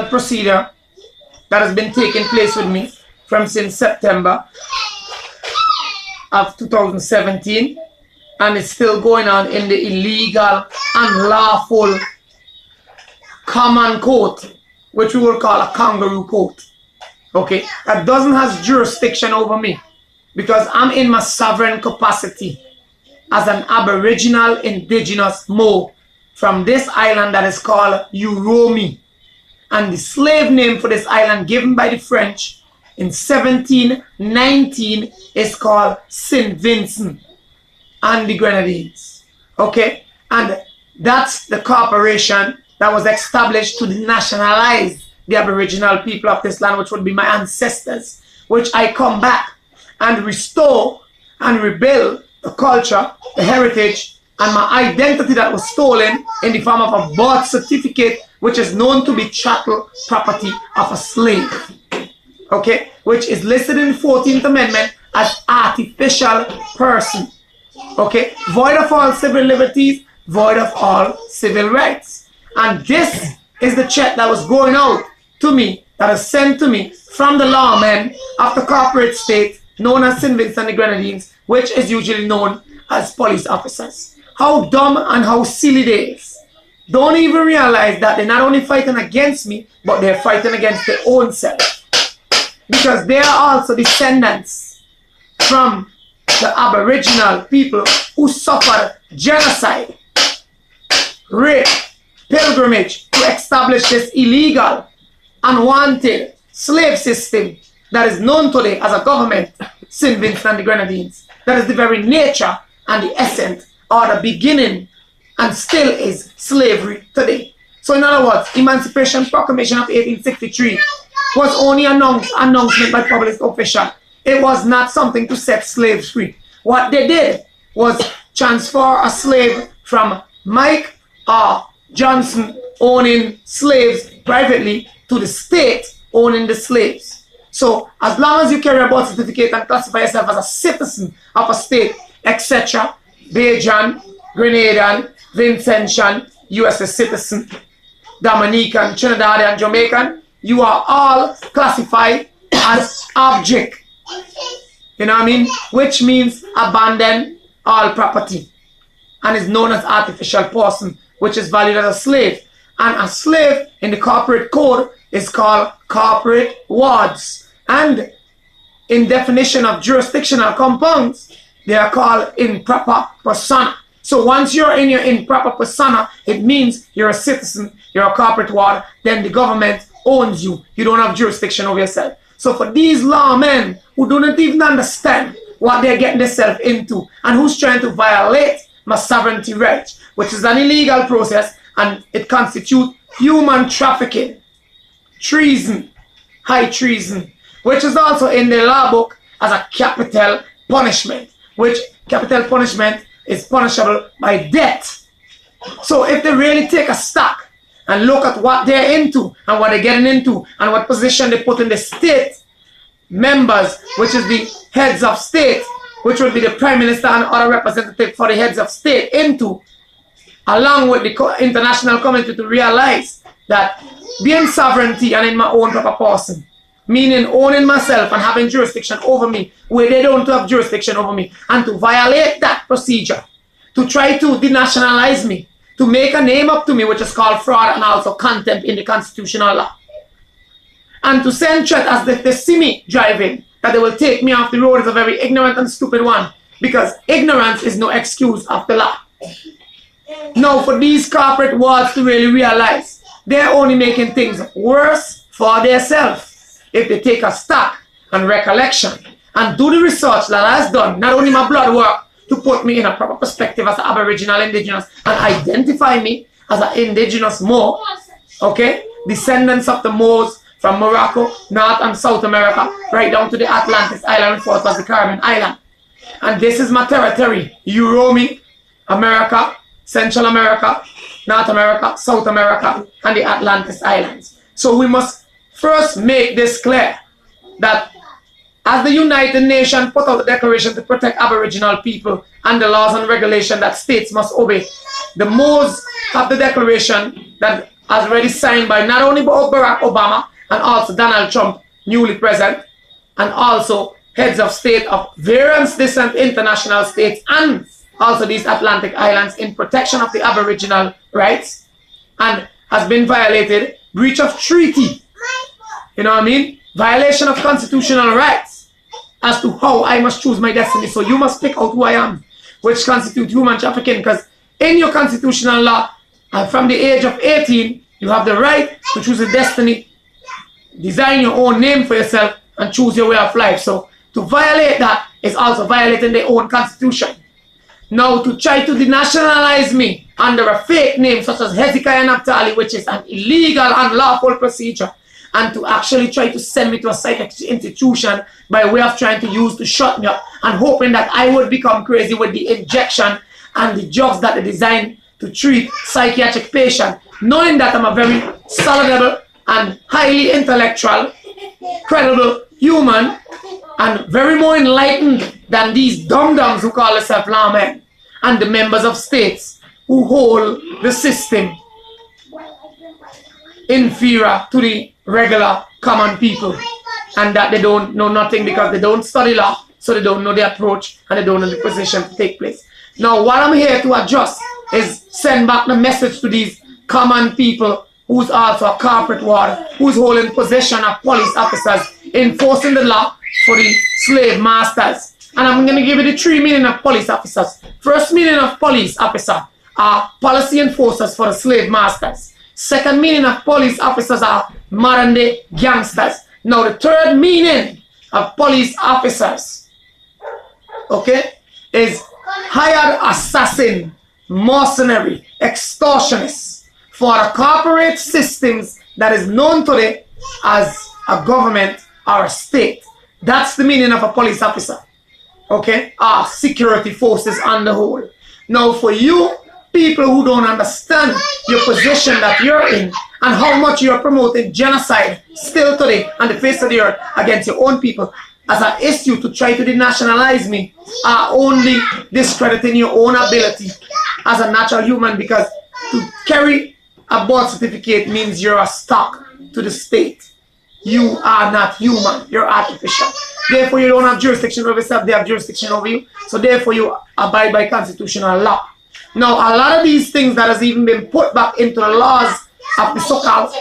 procedure that has been taking place with me from since September of 2017, and it's still going on in the illegal, unlawful common court, which we will call a kangaroo court. Okay, that doesn't have jurisdiction over me because I'm in my sovereign capacity as an Aboriginal indigenous Mo from this island that is called Uromi. And the slave name for this island given by the French in 1719 is called St. Vincent and the Grenadines. Okay, and that's the corporation that was established to nationalize the Aboriginal people of this land, which would be my ancestors, which I come back and restore and rebuild the culture, the heritage, and my identity that was stolen in the form of a birth certificate, which is known to be chattel property of a slave. Okay, which is listed in the 14th Amendment as artificial person. Okay, void of all civil liberties, void of all civil rights. And this is the check that was going out to me, that is sent to me from the lawmen of the corporate state known as St. Vincent and the Grenadines, which is usually known as police officers. How dumb and how silly they is. Don't even realize that they're not only fighting against me, but they're fighting against their own self. Because they are also descendants from the Aboriginal people who suffered genocide, rape, pilgrimage to establish this illegal, unwanted slave system that is known today as a government, St. Vincent and the Grenadines. That is the very nature and the essence or the beginning and still is slavery today. So in other words, Emancipation Proclamation of 1863 was only announcement by public official. It was not something to set slaves free. What they did was transfer a slave from Mike or Johnson owning slaves privately to the state owning the slaves. So as long as you carry a birth certificate and classify yourself as a citizen of a state, etc., Bajan, Grenadian, Vincentian, US citizen, Dominican, Trinidadian, Jamaican, you are all classified as object. You know what I mean? Which means abandon all property and is known as artificial person, which is valued as a slave. And a slave in the corporate code is called corporate wards. And in definition of jurisdictional compounds, they are called improper persona. So once you're in your improper persona, it means you're a citizen, you're a corporate ward, then the government owns you. You don't have jurisdiction over yourself. So for these lawmen who do not even understand what they're getting themselves into and who's trying to violate my sovereignty rights, which is an illegal process and it constitutes human trafficking, treason, high treason, which is also in the law book as a capital punishment, which capital punishment is punishable by death. So if they really take a stock and look at what they're into and what they're getting into and what position they put in the state members, which is the heads of state, which would be the prime minister and other representative for the heads of state into, along with the international community, to realize that being sovereignty and in my own proper person, meaning owning myself and having jurisdiction over me where they don't have jurisdiction over me, and to violate that procedure, to try to denationalize me, to make a name up to me, which is called fraud and also contempt in the constitutional law, and to send threat as they see me driving, that they will take me off the road, is a very ignorant and stupid one, because ignorance is no excuse of the law. Now, for these corporate wards to really realize, they're only making things worse for themselves if they take a stock and recollection and do the research that has done, not only my blood work, to put me in a proper perspective as an Aboriginal indigenous and identify me as an indigenous Mo, okay, descendants of the Moors from Morocco, North and South America, right down to the Atlantis Island, before it was the Caribbean Island. And this is my territory, Uromi, America, Central America, North America, South America, and the Atlantis Islands. So we must first make this clear that as the United Nations put out a declaration to protect Aboriginal people and the laws and regulations that states must obey, the Moors have the declaration that as already signed by not only Barack Obama and also Donald Trump, newly present, and also heads of state of various distant international states and also these Atlantic islands in protection of the Aboriginal rights, and has been violated, breach of treaty, you know what I mean, violation of constitutional rights as to how I must choose my destiny. So you must pick out who I am, which constitutes human trafficking, because in your constitutional law, from the age of 18, you have the right to choose a destiny, design your own name for yourself, and choose your way of life. So to violate that is also violating their own constitution. Now, to try to denationalize me under a fake name such as Hezekiah Naphtali, which is an illegal and unlawful procedure, and to actually try to send me to a psychiatric institution by way of trying to use to shut me up and hoping that I would become crazy with the injection and the drugs that they designed to treat psychiatric patients, knowing that I'm a very solid and highly intellectual, credible human, and very more enlightened than these dum-dums who call themselves lawmen and the members of states who hold the system inferior to the regular common people, and that they don't know nothing because they don't study law, so they don't know the approach and they don't know the position to take place. Now, what I'm here to adjust is send back the message to these common people who's also a corporate ward, who's holding possession of police officers, enforcing the law for the slave masters. And I'm going to give you the three meaning of police officers. First meaning of police officer are policy enforcers for the slave masters. Second meaning of police officers are modern day gangsters. Now the third meaning of police officers, okay, is hired assassin, mercenary, extortionists for the corporate systems that is known today as a government or a state. That's the meaning of a police officer, okay, or security forces on the whole. Now for you people who don't understand your position that you're in and how much you're promoting genocide still today on the face of the earth against your own people as an issue to try to denationalize me, are only discrediting your own ability as a natural human, because to carry a birth certificate means you're a stock to the state. You are not human, you're artificial. Therefore you don't have jurisdiction over yourself, they have jurisdiction over you. So therefore you abide by constitutional law. Now, a lot of these things that has even been put back into the laws of the so-called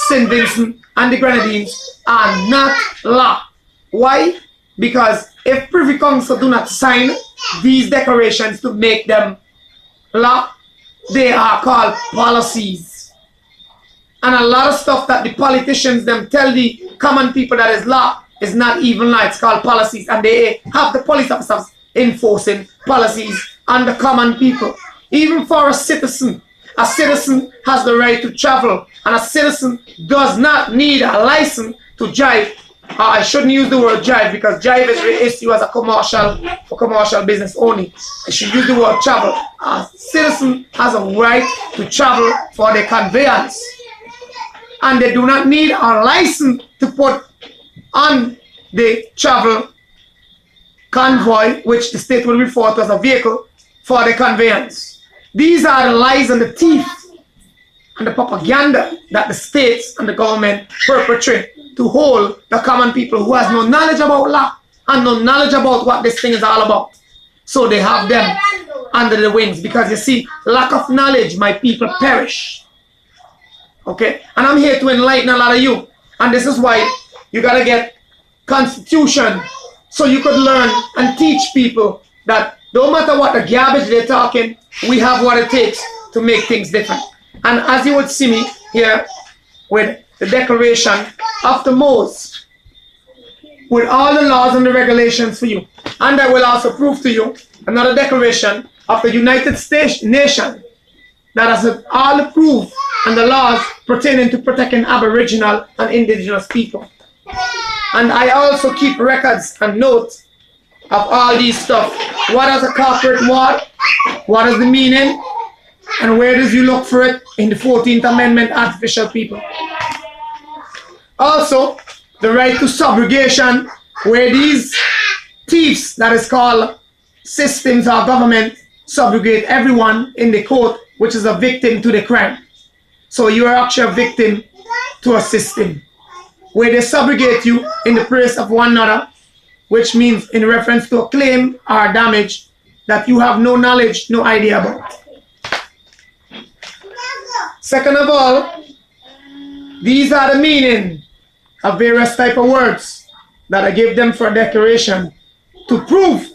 St. Vincent and the Grenadines are not law. Why? Because if Privy Council do not sign these declarations to make them law, they are called policies. And a lot of stuff that the politicians them tell the common people that is law is not even law, it's called policies. And they have the police officers enforcing policies on the common people. Even for a citizen has the right to travel, and a citizen does not need a license to drive. I shouldn't use the word drive because drive is issued as a commercial business only. I should use the word travel. A citizen has a right to travel for their conveyance, and they do not need a license to put on the travel convoy, which the state will refer to as a vehicle for the conveyance. These are the lies and the thief and the propaganda that the states and the government perpetrate to hold the common people who has no knowledge about law and no knowledge about what this thing is all about. So they have them under the wings, because you see, lack of knowledge, my people perish. Okay? And I'm here to enlighten a lot of you. And this is why you gotta get constitution, so you could learn and teach people that no matter what the garbage they're talking, we have what it takes to make things different. And as you would see me here with the declaration of the Mose, with all the laws and the regulations for you. And I will also prove to you another declaration of the United States nation that has all the proof and the laws pertaining to protecting Aboriginal and Indigenous people. And I also keep records and notes of all these stuff. What is a corporate ward? What is the meaning? And where does you look for it in the 14th Amendment, artificial people? Also, the right to subrogation, where these thieves that is called systems or government subrogate everyone in the court which is a victim to the crime. So you are actually a victim to a system where they subrogate you in the place of one another, which means in reference to a claim or damage that you have no knowledge, no idea about. Second of all, these are the meaning of various type of words that I give them for a declaration to prove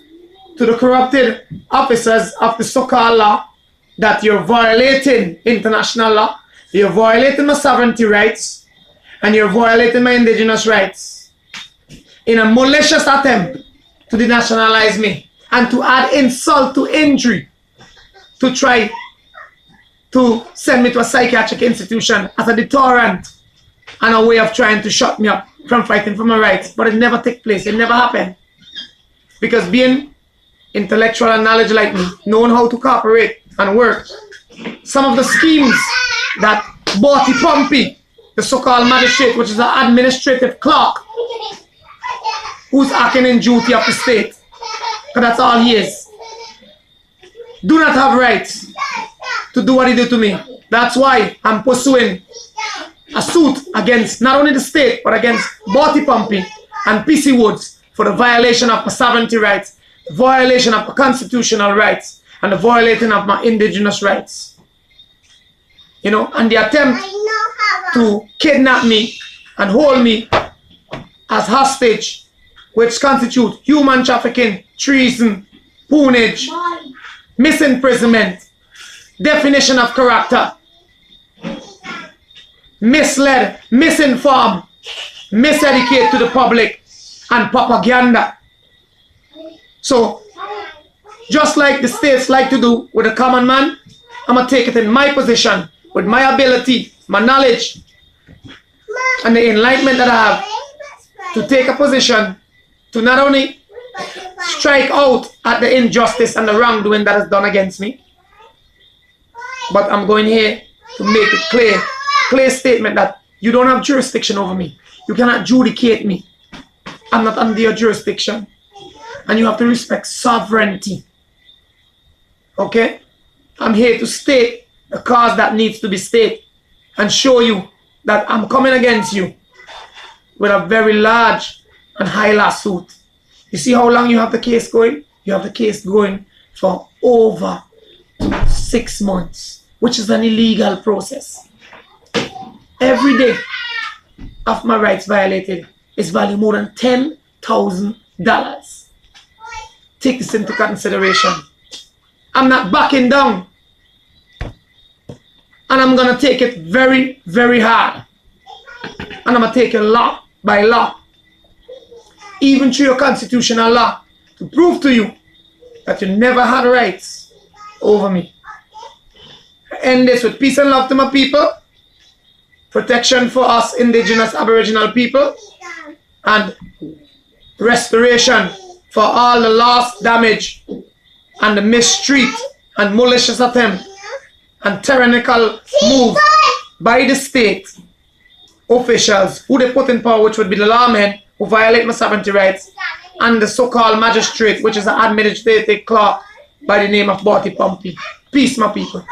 to the corrupted officers of the so-called law that you're violating international law, you're violating my sovereignty rights, and you're violating my indigenous rights in a malicious attempt to denationalize me and to add insult to injury, to try to send me to a psychiatric institution as a deterrent and a way of trying to shut me up from fighting for my rights. But it never took place. It never happened. Because being intellectual and knowledge like me, knowing how to cooperate and work, some of the schemes that Borty Pompey, the so-called magistrate, which is an administrative clerk, who's acting in duty of the state, because that's all he is, do not have rights to do what he did to me. That's why I'm pursuing a suit against not only the state, but against Borty Pompey and PC Woods for the violation of my sovereignty rights, violation of my constitutional rights, and the violating of my indigenous rights. You know, and the attempt to kidnap me and hold me as hostage, which constitute human trafficking, treason, poonage, misimprisonment, definition of character, misled, misinformed, miseducate to the public, and propaganda. So, just like the states like to do with the common man, I'm going to take it in my position, with my ability, my knowledge, and the enlightenment that I have, to take a position to not only strike out at the injustice and the wrongdoing that is done against me, but I'm going here to make it clear statement that you don't have jurisdiction over me. You cannot adjudicate me. I'm not under your jurisdiction. And you have to respect sovereignty. Okay? I'm here to state the cause that needs to be stated and show you that I'm coming against you with a very large and high lawsuit. You see how long you have the case going? You have the case going for over 6 months, which is an illegal process. Every day of my rights violated is valued more than $10,000. Take this into consideration. I'm not backing down. And I'm going to take it very, very hard. And I'm going to take it law by law, even through your constitutional law, to prove to you that you never had rights over me. I end this with peace and love to my people, protection for us indigenous aboriginal people, and restoration for all the loss, damage, and the mistreat and malicious attempt and tyrannical move by the state officials who they put in power, which would be the lawmen who violate my sovereignty rights, and the so-called magistrate, which is an administrative clerk by the name of Borty Pompey. Peace, my people.